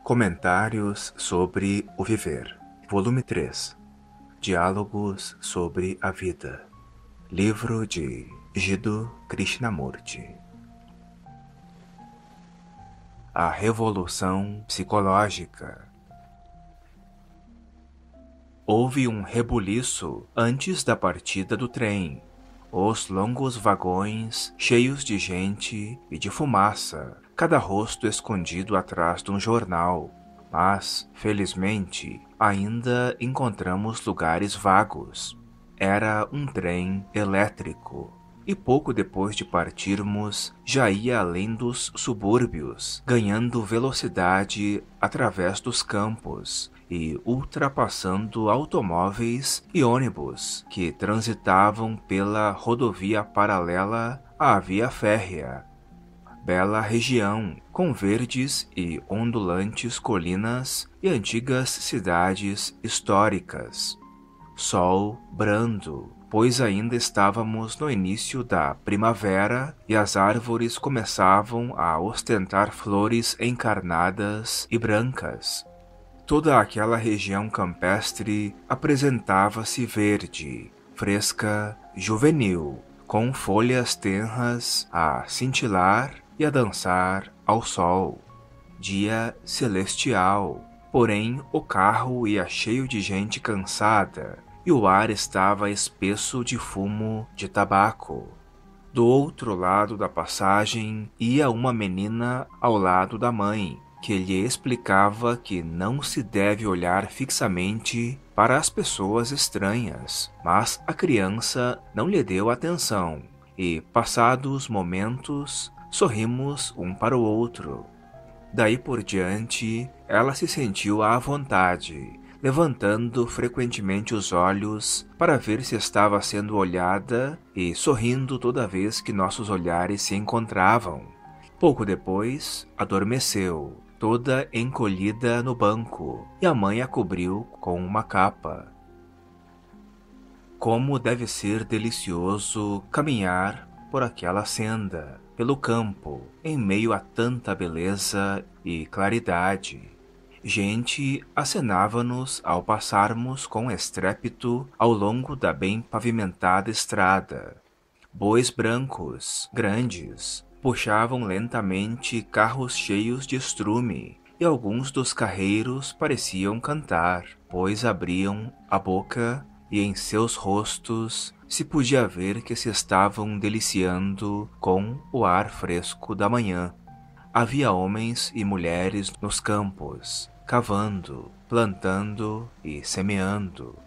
Comentários sobre o Viver, Volume 3. Diálogos sobre a Vida. Livro de Jiddu Krishnamurti. A Revolução Psicológica. Houve um rebuliço antes da partida do trem. Os longos vagões cheios de gente e de fumaça, cada rosto escondido atrás de um jornal. Mas, felizmente, ainda encontramos lugares vagos. Era um trem elétrico. E pouco depois de partirmos, já ia além dos subúrbios, ganhando velocidade através dos campos e ultrapassando automóveis e ônibus que transitavam pela rodovia paralela à via férrea. Bela região, com verdes e ondulantes colinas e antigas cidades históricas. Sol brando, pois ainda estávamos no início da primavera e as árvores começavam a ostentar flores encarnadas e brancas. Toda aquela região campestre apresentava-se verde, fresca, juvenil, com folhas tenras a cintilar e a dançar ao sol. Dia celestial, porém o carro ia cheio de gente cansada e o ar estava espesso de fumo de tabaco. Do outro lado da passagem ia uma menina ao lado da mãe, que lhe explicava que não se deve olhar fixamente para as pessoas estranhas, mas a criança não lhe deu atenção, e, passados momentos, sorrimos um para o outro. Daí por diante, ela se sentiu à vontade, levantando frequentemente os olhos para ver se estava sendo olhada e sorrindo toda vez que nossos olhares se encontravam. Pouco depois, adormeceu, toda encolhida no banco, e a mãe a cobriu com uma capa. Como deve ser delicioso caminhar por aquela senda, pelo campo, em meio a tanta beleza e claridade. Gente acenava-nos ao passarmos com estrépito ao longo da bem pavimentada estrada. Bois brancos, grandes, puxavam lentamente carros cheios de estrume, e alguns dos carreiros pareciam cantar, pois abriam a boca e em seus rostos se podia ver que se estavam deliciando com o ar fresco da manhã. Havia homens e mulheres nos campos, cavando, plantando e semeando.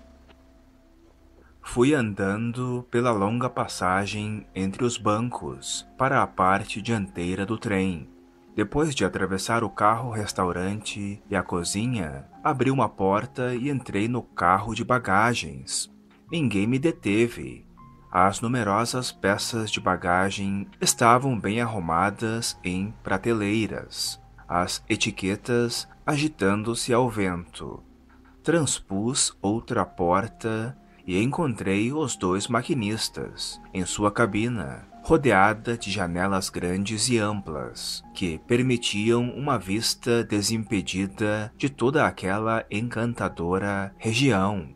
Fui andando pela longa passagem entre os bancos para a parte dianteira do trem. Depois de atravessar o carro-restaurante e a cozinha, abri uma porta e entrei no carro de bagagens. Ninguém me deteve. As numerosas peças de bagagem estavam bem arrumadas em prateleiras, as etiquetas agitando-se ao vento. Transpus outra porta e encontrei os dois maquinistas em sua cabina, rodeada de janelas grandes e amplas, que permitiam uma vista desimpedida de toda aquela encantadora região.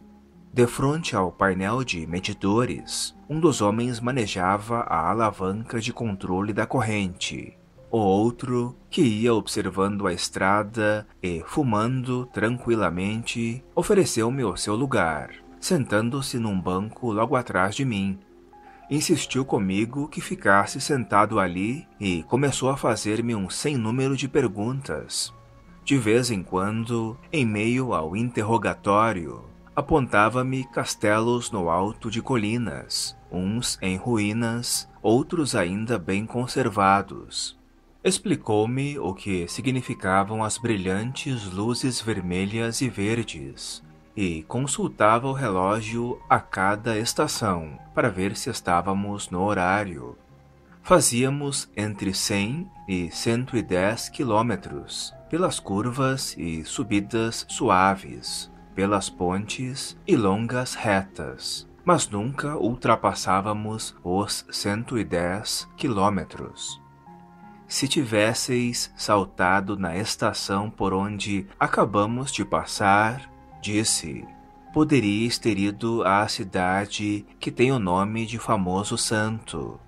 Defronte ao painel de medidores, um dos homens manejava a alavanca de controle da corrente. O outro, que ia observando a estrada e fumando tranquilamente, ofereceu-me o seu lugar, sentando-se num banco logo atrás de mim. Insistiu comigo que ficasse sentado ali e começou a fazer-me um sem número de perguntas. De vez em quando, em meio ao interrogatório, apontava-me castelos no alto de colinas, uns em ruínas, outros ainda bem conservados. Explicou-me o que significavam as brilhantes luzes vermelhas e verdes, e consultava o relógio a cada estação para ver se estávamos no horário. Fazíamos entre 100 e 110 quilômetros, pelas curvas e subidas suaves, pelas pontes e longas retas, mas nunca ultrapassávamos os 110 quilômetros. Se tivesseis saltado na estação por onde acabamos de passar, disse, poderíeis ter ido à cidade que tem o nome de famoso santo.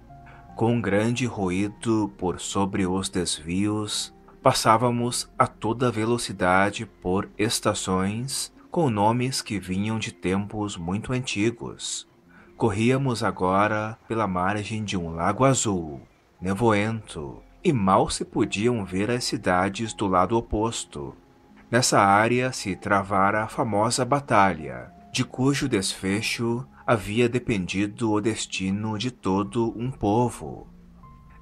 Com grande ruído por sobre os desvios, passávamos a toda velocidade por estações com nomes que vinham de tempos muito antigos. Corríamos agora pela margem de um lago azul, nevoento, e mal se podiam ver as cidades do lado oposto. Nessa área se travara a famosa batalha, de cujo desfecho havia dependido o destino de todo um povo.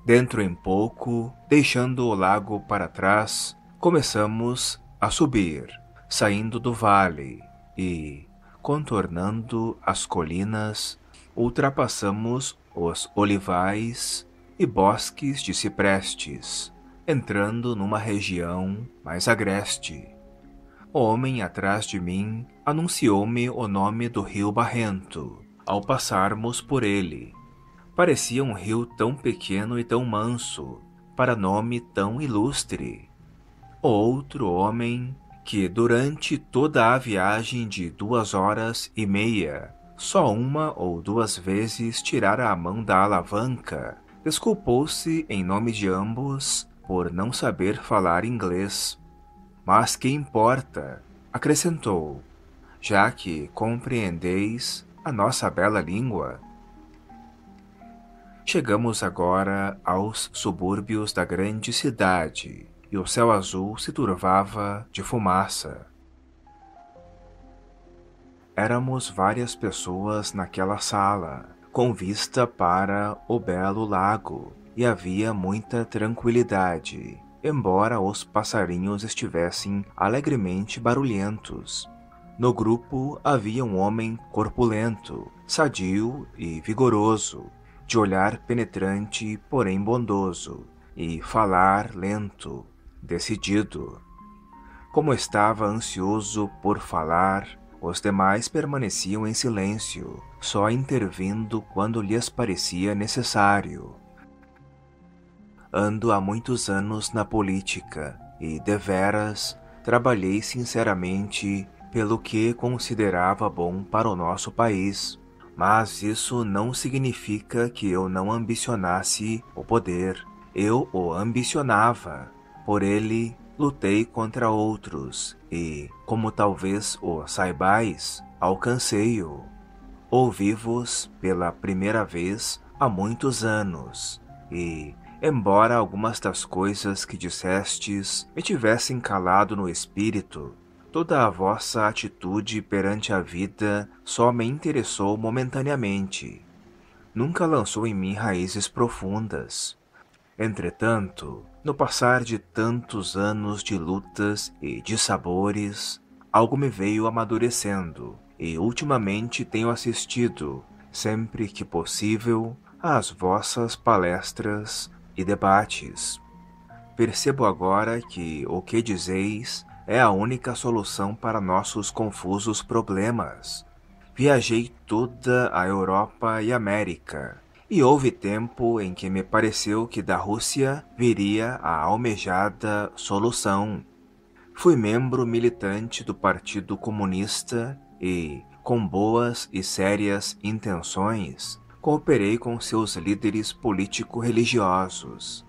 Dentro em pouco, deixando o lago para trás, começamos a subir, saindo do vale e, contornando as colinas, ultrapassamos os olivais e bosques de ciprestes, entrando numa região mais agreste. O homem atrás de mim anunciou-me o nome do rio Barrento, ao passarmos por ele. Parecia um rio tão pequeno e tão manso, para nome tão ilustre. O outro homem, que durante toda a viagem de 2 horas e meia, só uma ou duas vezes tirara a mão da alavanca, desculpou-se em nome de ambos por não saber falar inglês. Mas que importa, acrescentou, já que compreendeis a nossa bela língua. Chegamos agora aos subúrbios da grande cidade, e o céu azul se turvava de fumaça. Éramos várias pessoas naquela sala, com vista para o belo lago, e havia muita tranquilidade, embora os passarinhos estivessem alegremente barulhentos. No grupo havia um homem corpulento, sadio e vigoroso, de olhar penetrante, porém bondoso, e falar lento, decidido. Como estava ansioso por falar, os demais permaneciam em silêncio, só intervindo quando lhes parecia necessário. Ando há muitos anos na política e, deveras, trabalhei sinceramente pelo que considerava bom para o nosso país. Mas isso não significa que eu não ambicionasse o poder. Eu o ambicionava. Por ele, lutei contra outros e, como talvez o saibais, alcancei-o. Ouvi-vos pela primeira vez há muitos anos e, embora algumas das coisas que dissestes me tivessem calado no espírito, toda a vossa atitude perante a vida só me interessou momentaneamente. Nunca lançou em mim raízes profundas. Entretanto, no passar de tantos anos de lutas e de sabores, algo me veio amadurecendo, e ultimamente tenho assistido, sempre que possível, às vossas palestras e debates. Percebo agora que o que dizeis é a única solução para nossos confusos problemas. Viajei toda a Europa e América, e houve tempo em que me pareceu que da Rússia viria a almejada solução. Fui membro militante do Partido Comunista e, com boas e sérias intenções, cooperei com seus líderes político-religiosos.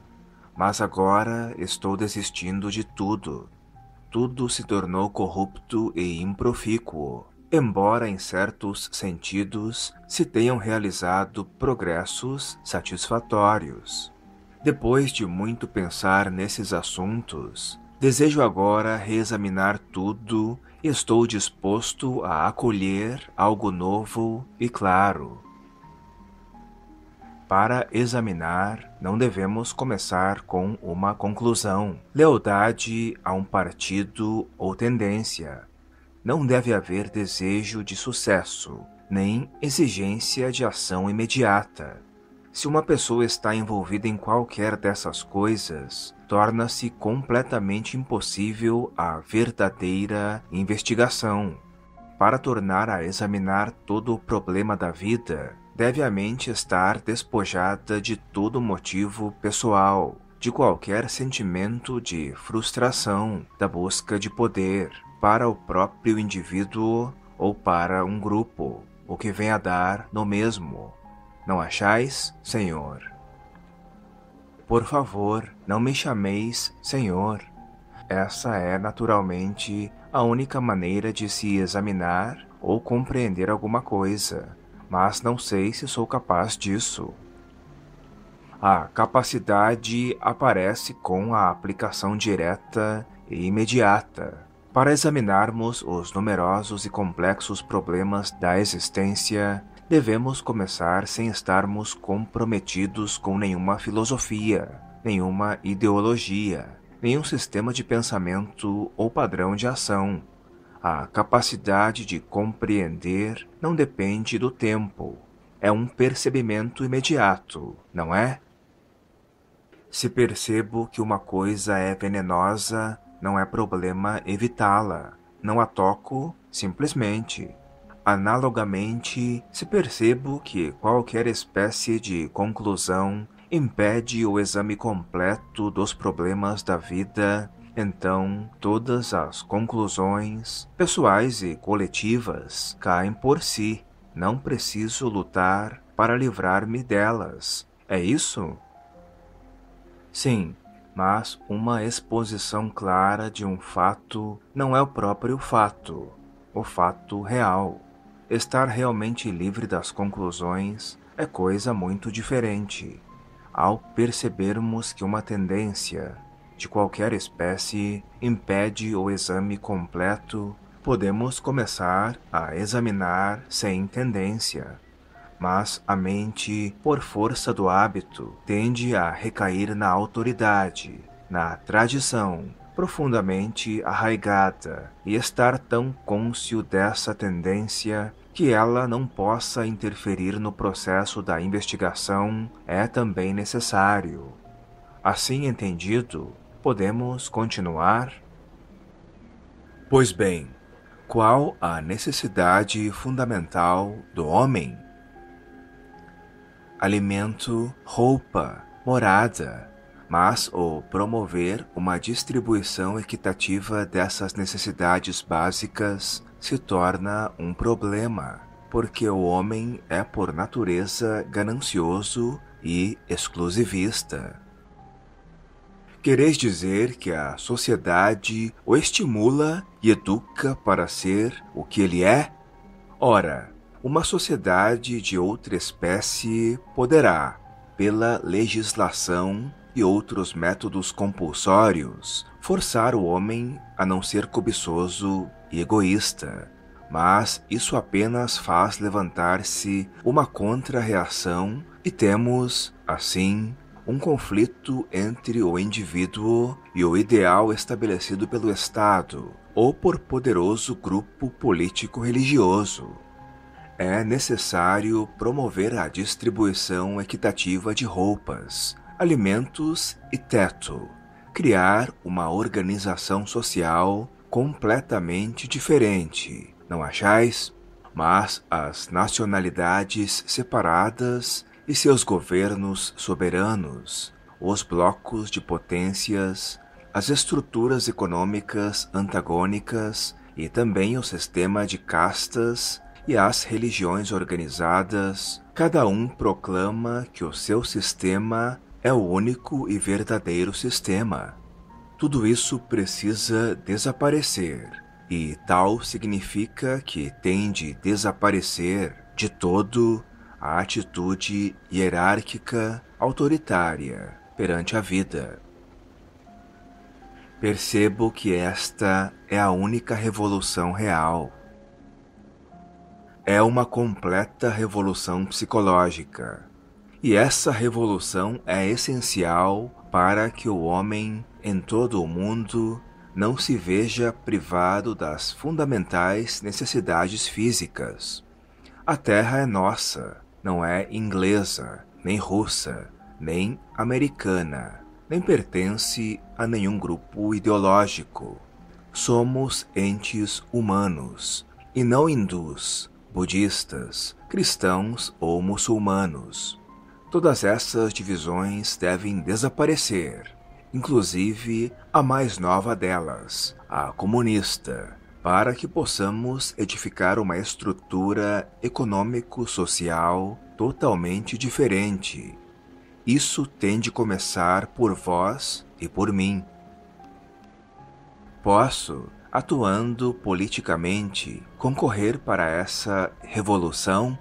Mas agora estou desistindo de tudo. Tudo se tornou corrupto e improfícuo, embora em certos sentidos se tenham realizado progressos satisfatórios. Depois de muito pensar nesses assuntos, desejo agora reexaminar tudo e estou disposto a acolher algo novo e claro. Para examinar, não devemos começar com uma conclusão, lealdade a um partido ou tendência. Não deve haver desejo de sucesso, nem exigência de ação imediata. Se uma pessoa está envolvida em qualquer dessas coisas, torna-se completamente impossível a verdadeira investigação. Para tornar a examinar todo o problema da vida, deve a mente estar despojada de todo motivo pessoal, de qualquer sentimento de frustração da busca de poder para o próprio indivíduo ou para um grupo, o que vem a dar no mesmo. Não achais, Senhor? Por favor, não me chameis Senhor. Essa é, naturalmente, a única maneira de se examinar ou compreender alguma coisa, mas não sei se sou capaz disso. A capacidade aparece com a aplicação direta e imediata. Para examinarmos os numerosos e complexos problemas da existência, devemos começar sem estarmos comprometidos com nenhuma filosofia, nenhuma ideologia, nenhum sistema de pensamento ou padrão de ação. A capacidade de compreender não depende do tempo. É um percebimento imediato, não é? Se percebo que uma coisa é venenosa, não é problema evitá-la. Não a toco, simplesmente. Analogamente, se percebo que qualquer espécie de conclusão impede o exame completo dos problemas da vida, então todas as conclusões, pessoais e coletivas, caem por si. Não preciso lutar para livrar-me delas. É isso? Sim, mas uma exposição clara de um fato não é o próprio fato, o fato real. Estar realmente livre das conclusões é coisa muito diferente. Ao percebermos que uma tendência, de qualquer espécie, impede o exame completo, podemos começar a examinar sem tendência. Mas a mente, por força do hábito, tende a recair na autoridade, na tradição, profundamente arraigada, e estar tão cônscio dessa tendência que ela não possa interferir no processo da investigação é também necessário. Assim entendido, podemos continuar? Pois bem, qual a necessidade fundamental do homem? Alimento, roupa, morada, mas o promover uma distribuição equitativa dessas necessidades básicas se torna um problema, porque o homem é por natureza ganancioso e exclusivista. Quereis dizer que a sociedade o estimula e educa para ser o que ele é? Ora, uma sociedade de outra espécie poderá, pela legislação e outros métodos compulsórios, forçar o homem a não ser cobiçoso e egoísta, mas isso apenas faz levantar-se uma contra-reação e temos, assim, um conflito entre o indivíduo e o ideal estabelecido pelo Estado ou por poderoso grupo político-religioso. É necessário promover a distribuição equitativa de roupas, alimentos e teto, criar uma organização social completamente diferente, não achais? Mas as nacionalidades separadas e seus governos soberanos, os blocos de potências, as estruturas econômicas antagônicas e também o sistema de castas e as religiões organizadas, cada um proclama que o seu sistema é o único e verdadeiro sistema. Tudo isso precisa desaparecer, e tal significa que tem de desaparecer de todo a atitude hierárquica autoritária perante a vida. Percebo que esta é a única revolução real. É uma completa revolução psicológica. E essa revolução é essencial para que o homem, em todo o mundo, não se veja privado das fundamentais necessidades físicas. A terra é nossa, não é inglesa, nem russa, nem americana, nem pertence a nenhum grupo ideológico. Somos entes humanos, e não hindus, budistas, cristãos ou muçulmanos. Todas essas divisões devem desaparecer, inclusive a mais nova delas, a comunista, para que possamos edificar uma estrutura econômico-social totalmente diferente. Isso tem de começar por vós e por mim. Posso, atuando politicamente, concorrer para essa revolução?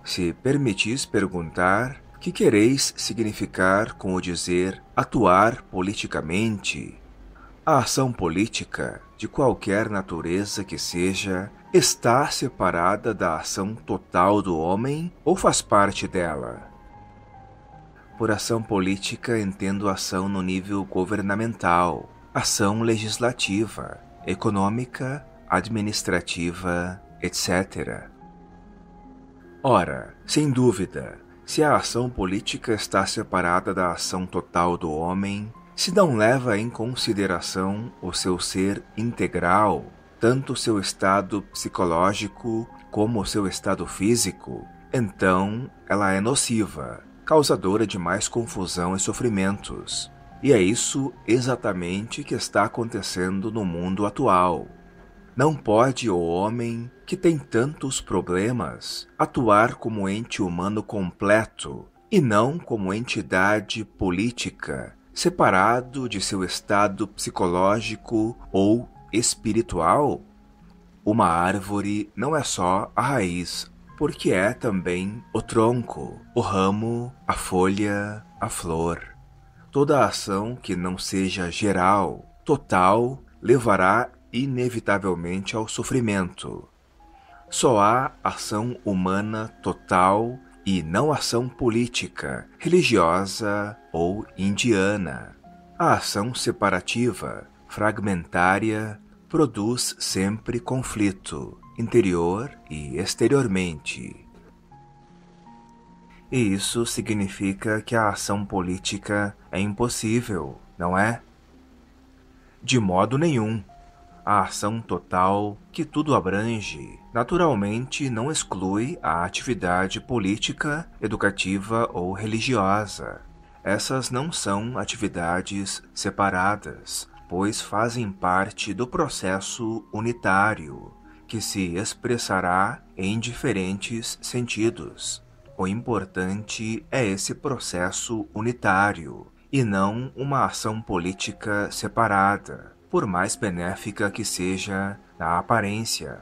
Se permitis perguntar, que quereis significar com o dizer atuar politicamente? A ação política, de qualquer natureza que seja, está separada da ação total do homem ou faz parte dela? Por ação política entendo ação no nível governamental, ação legislativa, econômica, administrativa, etc. Ora, sem dúvida, se a ação política está separada da ação total do homem, se não leva em consideração o seu ser integral, tanto seu estado psicológico como o seu estado físico, então ela é nociva, causadora de mais confusão e sofrimentos. E é isso exatamente que está acontecendo no mundo atual. Não pode o homem, que tem tantos problemas, atuar como ente humano completo e não como entidade política, separado de seu estado psicológico ou espiritual? Uma árvore não é só a raiz, porque é também o tronco, o ramo, a folha, a flor. Toda ação que não seja geral, total, levará inevitavelmente ao sofrimento. Só há ação humana total e não ação política, religiosa ou indiana. A ação separativa, fragmentária, produz sempre conflito, interior e exteriormente. E isso significa que a ação política é impossível, não é? De modo nenhum. A ação total, que tudo abrange, naturalmente não exclui a atividade política, educativa ou religiosa. Essas não são atividades separadas, pois fazem parte do processo unitário, que se expressará em diferentes sentidos. O importante é esse processo unitário, e não uma ação política separada, por mais benéfica que seja na aparência.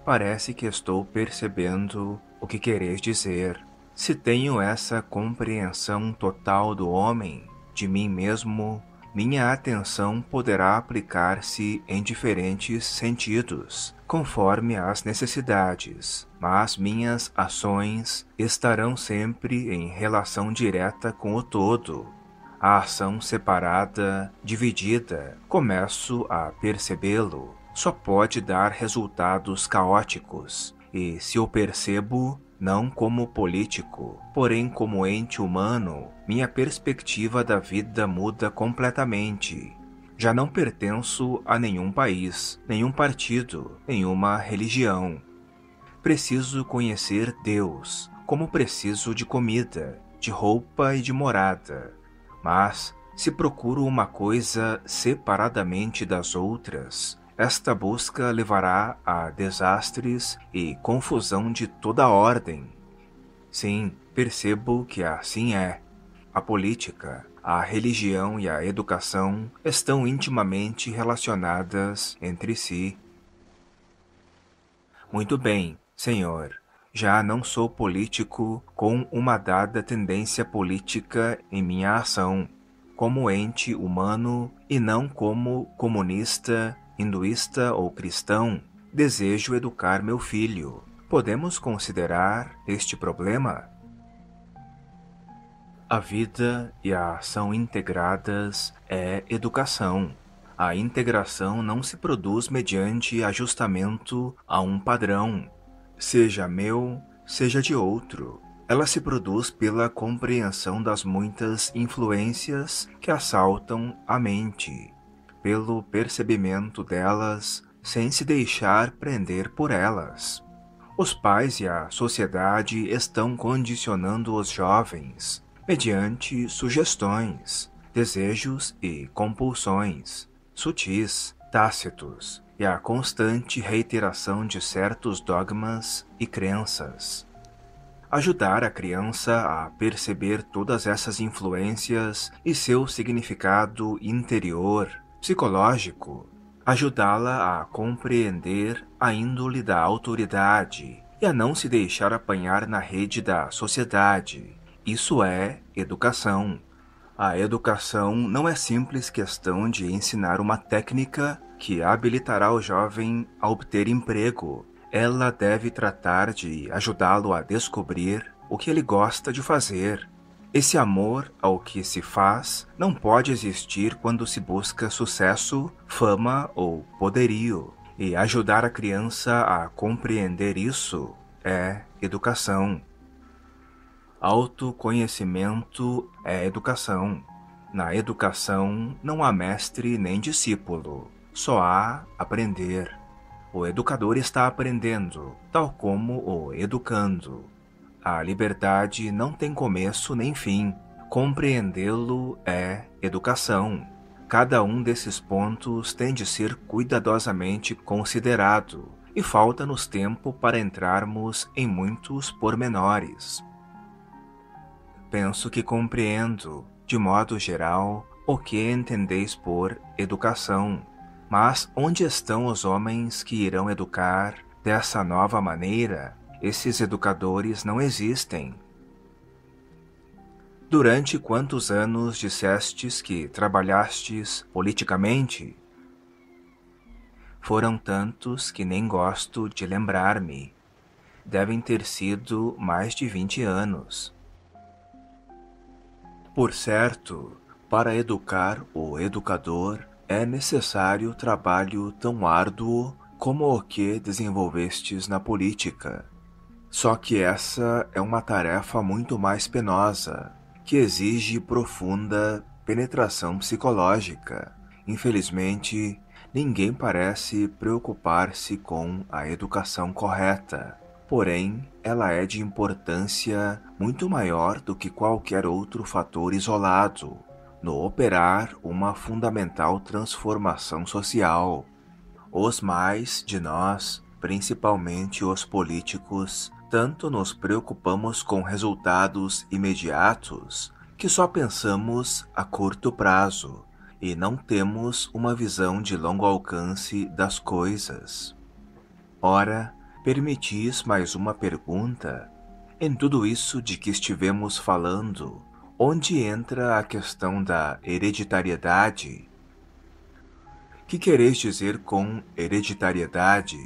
Parece que estou percebendo o que quereis dizer. Se tenho essa compreensão total do homem, de mim mesmo, minha atenção poderá aplicar-se em diferentes sentidos, conforme as necessidades, mas minhas ações estarão sempre em relação direta com o todo. A ação separada, dividida, começo a percebê-lo, só pode dar resultados caóticos, e se o percebo, não como político, porém como ente humano, minha perspectiva da vida muda completamente. Já não pertenço a nenhum país, nenhum partido, nenhuma religião. Preciso conhecer Deus, como preciso de comida, de roupa e de morada. Mas, se procuro uma coisa separadamente das outras, esta busca levará a desastres e confusão de toda ordem. Sim, percebo que assim é. A política, a religião e a educação estão intimamente relacionadas entre si. Muito bem, senhor. Já não sou político com uma dada tendência política em minha ação, como ente humano e não como comunista, hinduísta ou cristão. Desejo educar meu filho. Podemos considerar este problema? A vida e a ação integradas é educação. A integração não se produz mediante ajustamento a um padrão, seja meu, seja de outro. Ela se produz pela compreensão das muitas influências que assaltam a mente, pelo percebimento delas sem se deixar prender por elas. Os pais e a sociedade estão condicionando os jovens mediante sugestões, desejos e compulsões, sutis, tácitos, e a constante reiteração de certos dogmas e crenças. Ajudar a criança a perceber todas essas influências e seu significado interior, psicológico, ajudá-la a compreender a índole da autoridade e a não se deixar apanhar na rede da sociedade. Isso é educação. A educação não é simples questão de ensinar uma técnica que habilitará o jovem a obter emprego. Ela deve tratar de ajudá-lo a descobrir o que ele gosta de fazer. Esse amor ao que se faz não pode existir quando se busca sucesso, fama ou poderio. E ajudar a criança a compreender isso é educação. Autoconhecimento é educação. Na educação não há mestre nem discípulo, só há aprender. O educador está aprendendo, tal como o educando. A liberdade não tem começo nem fim. Compreendê-lo é educação. Cada um desses pontos tem de ser cuidadosamente considerado, e falta-nos tempo para entrarmos em muitos pormenores. Penso que compreendo, de modo geral, o que entendeis por educação. Mas onde estão os homens que irão educar dessa nova maneira? Esses educadores não existem. Durante quantos anos dissestes que trabalhastes politicamente? Foram tantos que nem gosto de lembrar-me. Devem ter sido mais de 20 anos. Por certo, para educar o educador, é necessário trabalho tão árduo como o que desenvolvestes na política. Só que essa é uma tarefa muito mais penosa, que exige profunda penetração psicológica. Infelizmente, ninguém parece preocupar-se com a educação correta. Porém, ela é de importância muito maior do que qualquer outro fator isolado no operar uma fundamental transformação social. Os mais de nós, principalmente os políticos, tanto nos preocupamos com resultados imediatos que só pensamos a curto prazo e não temos uma visão de longo alcance das coisas. Ora, permitis mais uma pergunta? Em tudo isso de que estivemos falando, onde entra a questão da hereditariedade? Que quereis dizer com hereditariedade?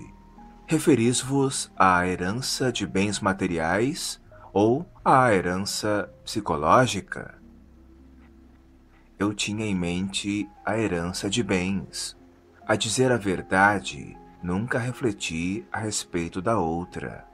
Referis-vos à herança de bens materiais ou à herança psicológica? Eu tinha em mente a herança de bens. A dizer a verdade, nunca refleti a respeito da outra.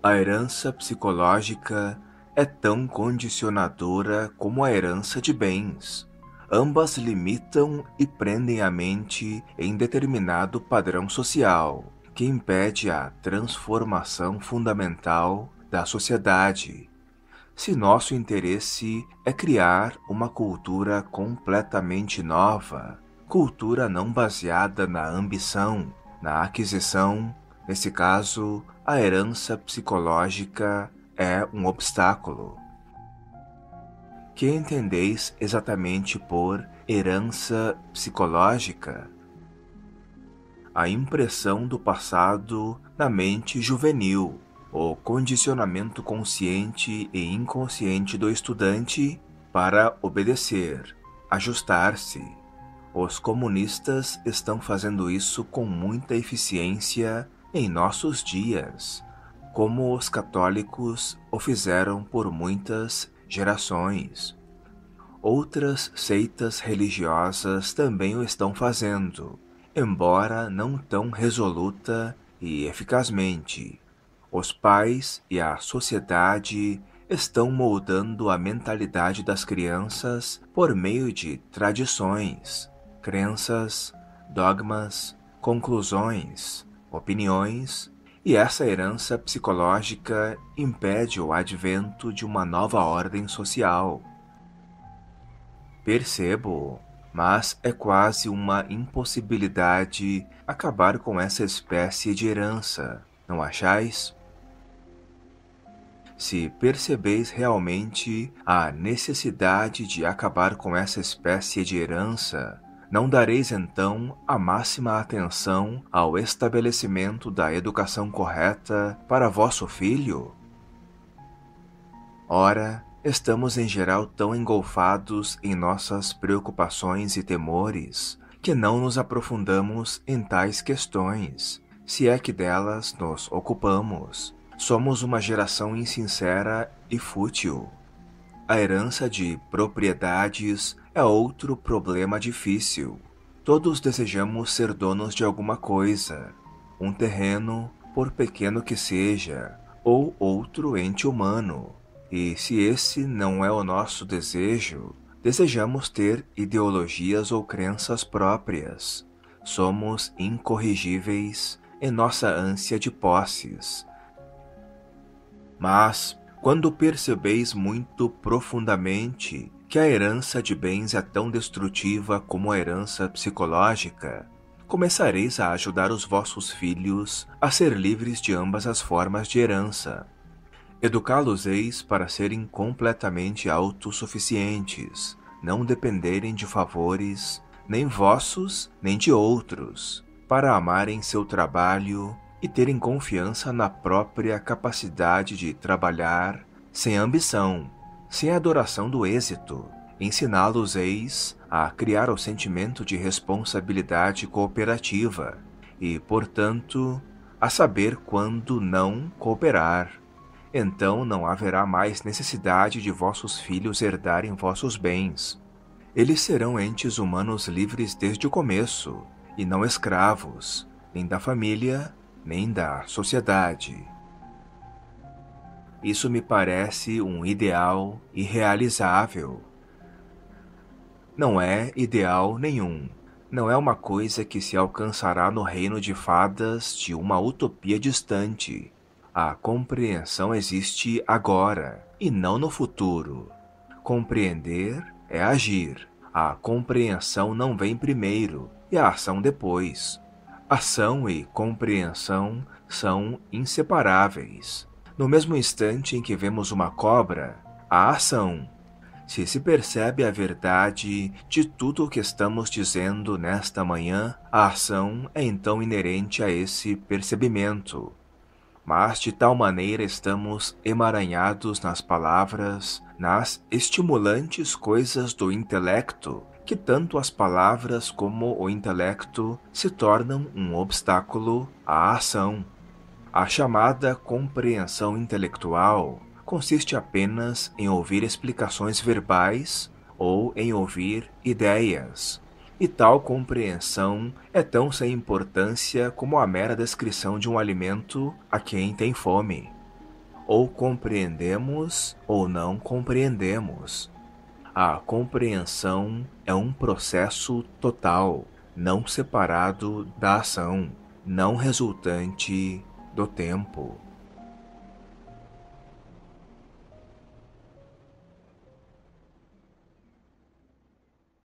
A herança psicológica é tão condicionadora como a herança de bens. Ambas limitam e prendem a mente em determinado padrão social, que impede a transformação fundamental da sociedade. Se nosso interesse é criar uma cultura completamente nova, cultura não baseada na ambição, na aquisição, nesse caso, a herança psicológica é um obstáculo. Que entendeis exatamente por herança psicológica? A impressão do passado na mente juvenil, o condicionamento consciente e inconsciente do estudante para obedecer, ajustar-se. Os comunistas estão fazendo isso com muita eficiência em nossos dias, como os católicos o fizeram por muitas gerações. Outras seitas religiosas também o estão fazendo, embora não tão resoluta e eficazmente. Os pais e a sociedade estão moldando a mentalidade das crianças por meio de tradições, crenças, dogmas, conclusões, opiniões E essa herança psicológica impede o advento de uma nova ordem social. Percebo, mas é quase uma impossibilidade acabar com essa espécie de herança, não achais? Se percebeis realmente a necessidade de acabar com essa espécie de herança, não dareis então a máxima atenção ao estabelecimento da educação correta para vosso filho? Ora, estamos em geral tão engolfados em nossas preocupações e temores que não nos aprofundamos em tais questões, se é que delas nos ocupamos. Somos uma geração insincera e fútil. A herança de propriedades é outro problema difícil. Todos desejamos ser donos de alguma coisa, um terreno, por pequeno que seja, ou outro ente humano. E se esse não é o nosso desejo, desejamos ter ideologias ou crenças próprias. Somos incorrigíveis em nossa ânsia de posses. Mas, quando percebeis muito profundamente que a herança de bens é tão destrutiva como a herança psicológica, começareis a ajudar os vossos filhos a ser livres de ambas as formas de herança. Educá-los-eis para serem completamente autossuficientes, não dependerem de favores, nem vossos, nem de outros, para amarem seu trabalho e terem confiança na própria capacidade de trabalhar, sem ambição, sem adoração do êxito. Ensiná-los-eis a criar o sentimento de responsabilidade cooperativa e, portanto, a saber quando não cooperar. Então não haverá mais necessidade de vossos filhos herdarem vossos bens. Eles serão entes humanos livres desde o começo, e não escravos, nem da família, nem da sociedade. Isso me parece um ideal irrealizável. Não é ideal nenhum. Não é uma coisa que se alcançará no reino de fadas de uma utopia distante. A compreensão existe agora, e não no futuro. Compreender é agir. A compreensão não vem primeiro, e a ação depois. Ação e compreensão são inseparáveis. No mesmo instante em que vemos uma cobra, há ação. Se percebe a verdade de tudo o que estamos dizendo nesta manhã, a ação é então inerente a esse percebimento. Mas de tal maneira estamos emaranhados nas palavras, nas estimulantes coisas do intelecto, que tanto as palavras como o intelecto se tornam um obstáculo à ação. A chamada compreensão intelectual consiste apenas em ouvir explicações verbais ou em ouvir ideias. E tal compreensão é tão sem importância como a mera descrição de um alimento a quem tem fome. Ou compreendemos ou não compreendemos. A compreensão é um processo total, não separado da ação, não resultante do tempo.